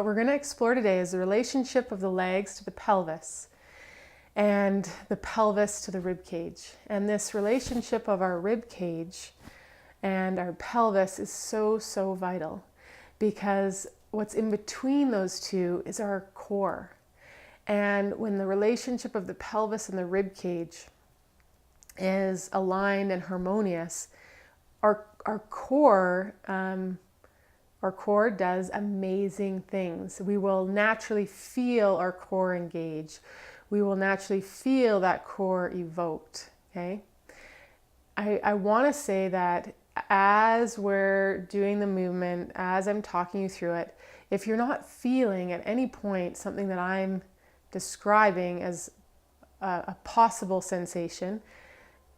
what we're going to explore today is the relationship of the legs to the pelvis and the pelvis to the rib cage. And this relationship of our rib cage and our pelvis is so, so vital, because what's in between those two is our core. And when the relationship of the pelvis and the rib cage is aligned and harmonious, our core does amazing things. We will naturally feel our core engage. We will naturally feel that core evoked. Okay. I want to say that as we're doing the movement, as I'm talking you through it, if you're not feeling at any point something that I'm describing as a possible sensation,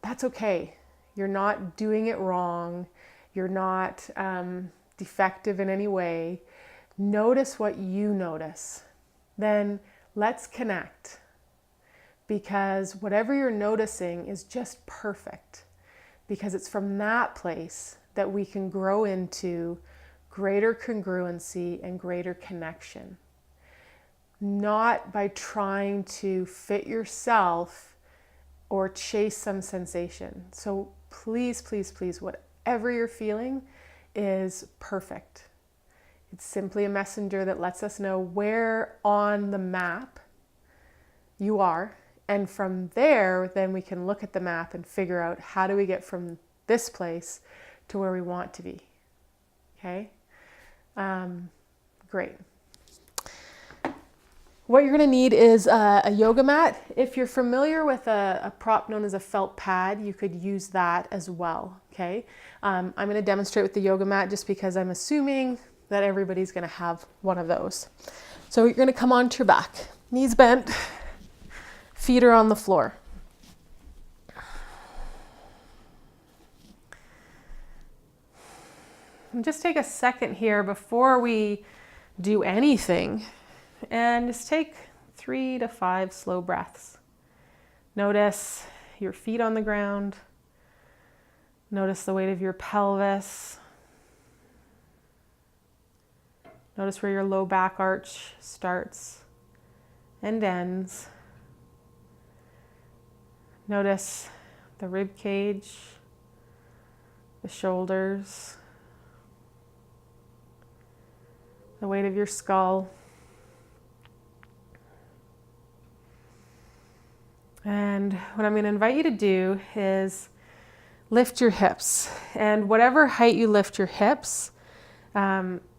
that's okay. You're not doing it wrong. You're not defective in any way. Notice what you notice. Then let's connect, because whatever you're noticing is just perfect, because it's from that place that we can grow into greater congruency and greater connection. Not by trying to fit yourself or chase some sensation. So please, please, please, whatever you're feeling is perfect. It's simply a messenger that lets us know where on the map you are. And from there, then we can look at the map and figure out how do we get from this place to where we want to be. Okay? Great. What you're going to need is a yoga mat. If you're familiar with a prop known as a felt pad, you could use that as well. Okay? I'm going to demonstrate with the yoga mat just because I'm assuming that everybody's going to have one of those. So you're going to come onto your back, knees bent, feet are on the floor. And just take a second here before we do anything, and just take 3 to 5 slow breaths. Notice your feet on the ground. Notice the weight of your pelvis. Notice where your low back arch starts and ends. Notice the rib cage, the shoulders, the weight of your skull. And what I'm going to invite you to do is lift your hips. And whatever height you lift your hips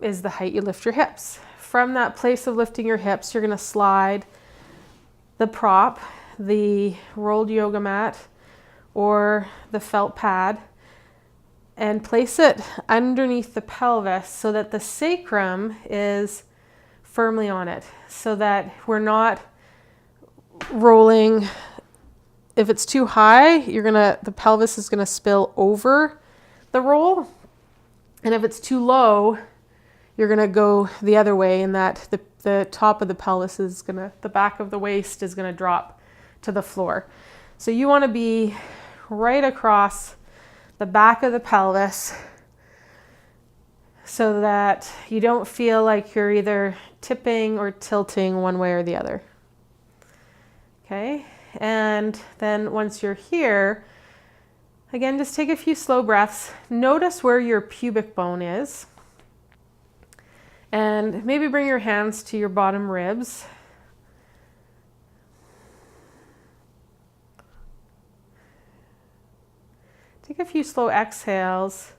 is the height you lift your hips. From that place of lifting your hips, you're going to slide the prop, the rolled yoga mat, or the felt pad, and place it underneath the pelvis so that the sacrum is firmly on it, so that we're not rolling. If it's too high, the pelvis is gonna spill over the roll. And if it's too low, you're gonna go the other way, and that the top of the pelvis the back of the waist is gonna drop to the floor. So you wanna be right across the back of the pelvis so that you don't feel like you're either tipping or tilting one way or the other. Okay? And then once you're here, again, just take a few slow breaths. Notice where your pubic bone is. And maybe bring your hands to your bottom ribs. Take a few slow exhales.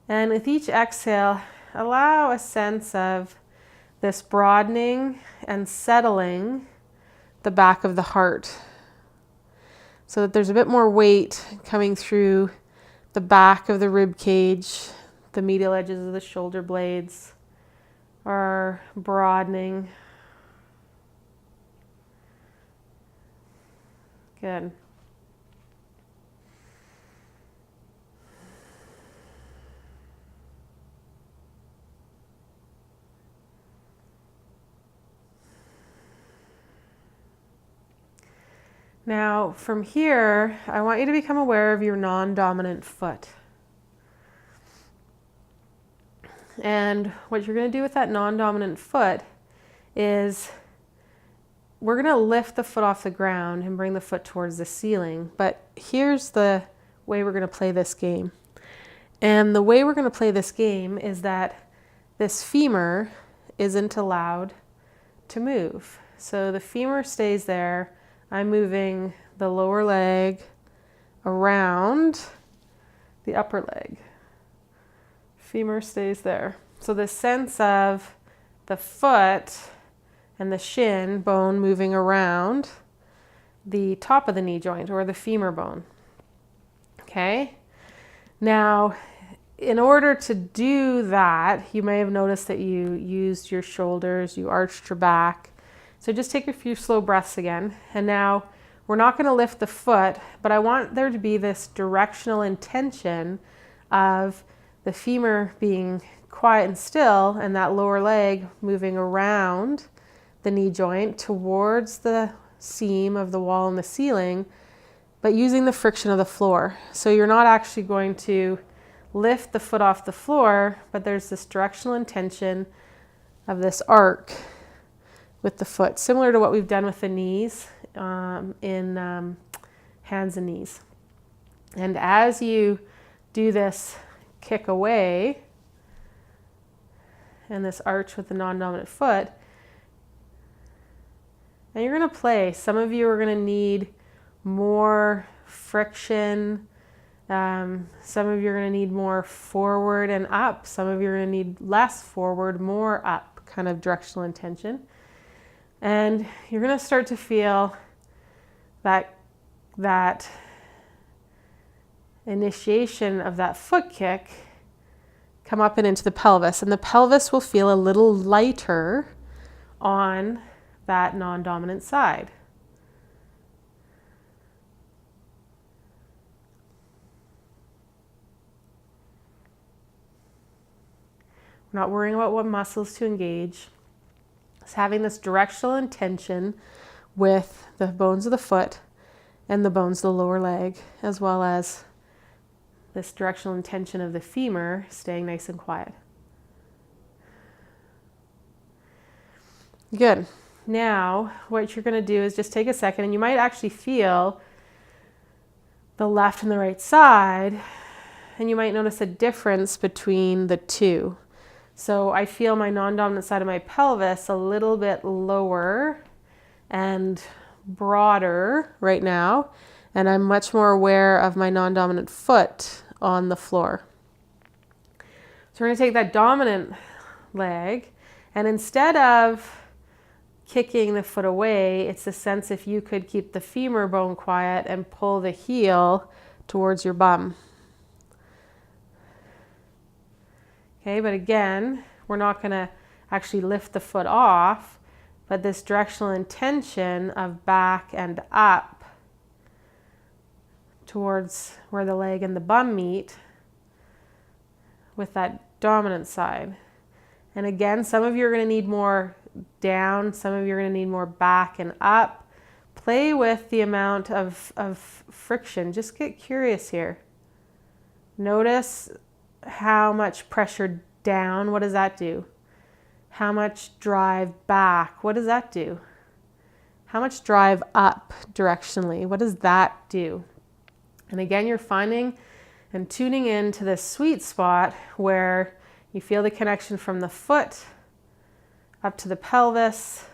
And with each exhale, allow a sense of this broadening and settling the back of the heart, so that there's a bit more weight coming through the back of the rib cage. The medial edges of the shoulder blades are broadening. Good. Now, from here, I want you to become aware of your non-dominant foot. And what you're going to do with that non-dominant foot is we're going to lift the foot off the ground and bring the foot towards the ceiling. But here's the way we're going to play this game. And the way we're going to play this game is that this femur isn't allowed to move. So the femur stays there. I'm moving the lower leg around the upper leg. Femur stays there. So the sense of the foot and the shin bone moving around the top of the knee joint or the femur bone. Okay? Now, in order to do that, you may have noticed that you used your shoulders, you arched your back. So just take a few slow breaths again. And now we're not going to lift the foot, but I want there to be this directional intention of the femur being quiet and still and that lower leg moving around the knee joint towards the seam of the wall and the ceiling, but using the friction of the floor. So you're not actually going to lift the foot off the floor, but there's this directional intention of this arc with the foot, similar to what we've done with the knees in hands and knees. And as you do this kick away and this arch with the non-dominant foot, and you're going to play. Some of you are going to need more friction. Some of you are going to need more forward and up. Some of you are going to need less forward, more up, kind of directional intention. And you're going to start to feel that initiation of that foot kick come up and into the pelvis. And the pelvis will feel a little lighter on that non-dominant side. We're not worrying about what muscles to engage. It's having this directional intention with the bones of the foot and the bones of the lower leg, as well as this directional intention of the femur staying nice and quiet. Good. Now, what you're going to do is just take a second, and you might actually feel the left and the right side, and you might notice a difference between the two. So I feel my non-dominant side of my pelvis a little bit lower and broader right now, and I'm much more aware of my non-dominant foot on the floor. So we're going to take that dominant leg, and instead of kicking the foot away, it's a sense if you could keep the femur bone quiet and pull the heel towards your bum. Okay, but again, we're not going to actually lift the foot off, but this directional intention of back and up towards where the leg and the bum meet with that dominant side. And again, some of you are going to need more down, some of you are going to need more back and up. Play with the amount of friction. Just get curious here. Notice how much pressure down, what does that do? How much drive back, what does that do? How much drive up directionally, what does that do? And again, you're finding and tuning in to this sweet spot where you feel the connection from the foot up to the pelvis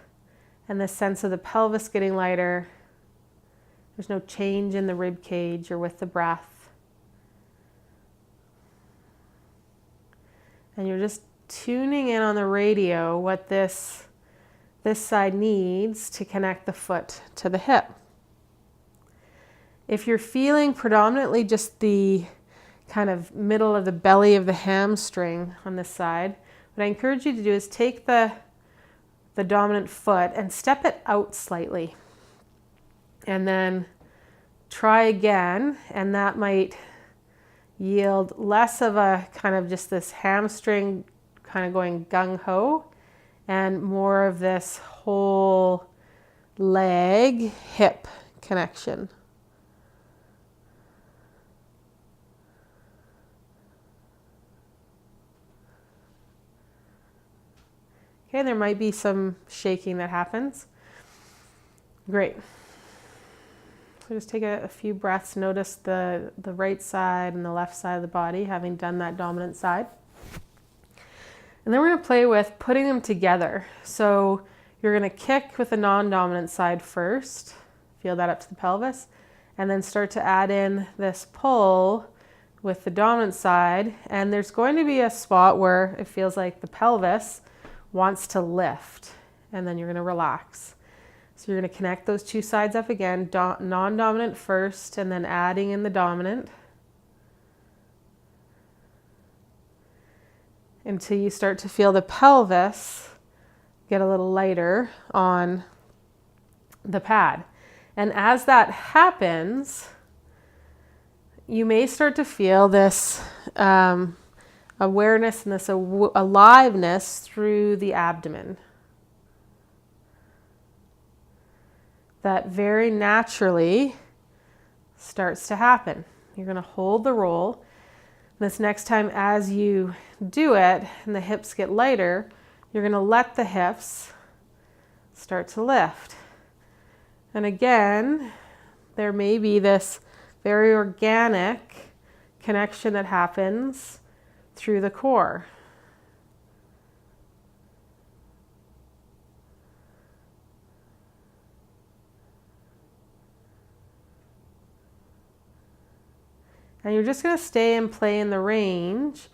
and the sense of the pelvis getting lighter. There's no change in the rib cage or with the breath. And you're just tuning in on the radio what this side needs to connect the foot to the hip. If you're feeling predominantly just the kind of middle of the belly of the hamstring on this side, what I encourage you to do is take the dominant foot and step it out slightly. And then try again, and that might yield less of a kind of just this hamstring kind of going gung-ho and more of this whole leg hip connection. Okay, there might be some shaking that happens. Great. So just take a few breaths. Notice the right side and the left side of the body, having done that dominant side. And then we're going to play with putting them together. So you're going to kick with the non-dominant side first. Feel that up to the pelvis. And then start to add in this pull with the dominant side. And there's going to be a spot where it feels like the pelvis wants to lift. And then you're going to relax. So you're going to connect those two sides up again, non-dominant first, and then adding in the dominant until you start to feel the pelvis get a little lighter on the pad. And as that happens, you may start to feel this awareness and this aliveness through the abdomen. That very naturally starts to happen. You're going to hold the roll. This next time as you do it and the hips get lighter, you're going to let the hips start to lift. And again, there may be this very organic connection that happens through the core. And you're just going to stay and play in the range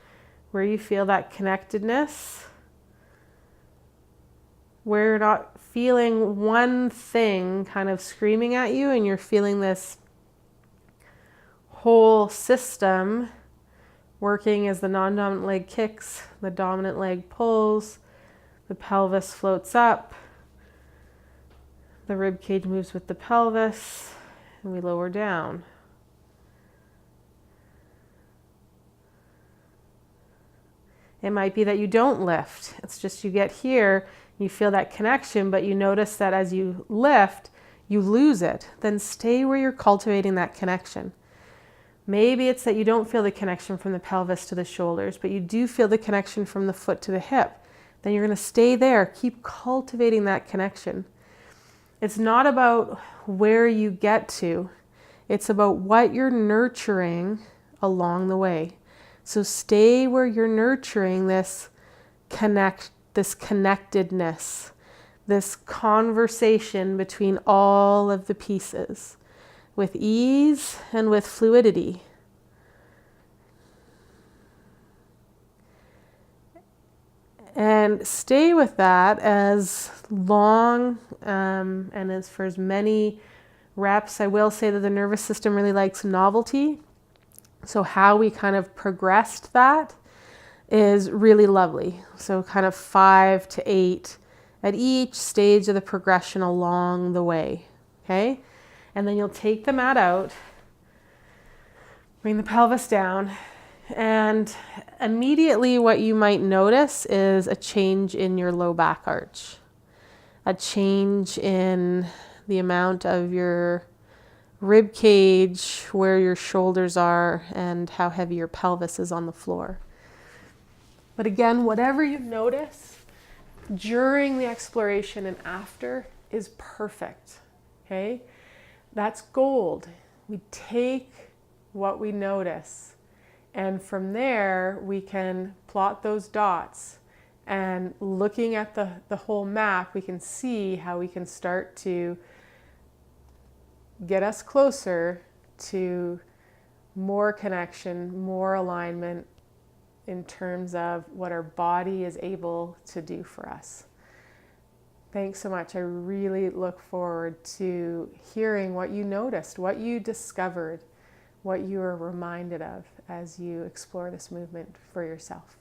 where you feel that connectedness, where you're not feeling one thing kind of screaming at you and you're feeling this whole system working as the non-dominant leg kicks, the dominant leg pulls, the pelvis floats up, the rib cage moves with the pelvis, and we lower down. It might be that you don't lift. It's just you get here, you feel that connection, but you notice that as you lift, you lose it. Then stay where you're cultivating that connection. Maybe it's that you don't feel the connection from the pelvis to the shoulders, but you do feel the connection from the foot to the hip. Then you're going to stay there. Keep cultivating that connection. It's not about where you get to. It's about what you're nurturing along the way. So stay where you're nurturing this connectedness, this conversation between all of the pieces with ease and with fluidity. And stay with that as long and as for as many reps. I will say that the nervous system really likes novelty. So how we kind of progressed that is really lovely. So kind of 5 to 8 at each stage of the progression along the way. Okay? And then you'll take the mat out, bring the pelvis down, and immediately what you might notice is a change in your low back arch, a change in the amount of your rib cage, where your shoulders are, and how heavy your pelvis is on the floor. But again, whatever you notice during the exploration and after is perfect. Okay? That's gold. We take what we notice, and from there we can plot those dots, and looking at the whole map, we can see how we can start to get us closer to more connection, more alignment in terms of what our body is able to do for us. Thanks so much. I really look forward to hearing what you noticed, what you discovered, what you were reminded of as you explore this movement for yourself.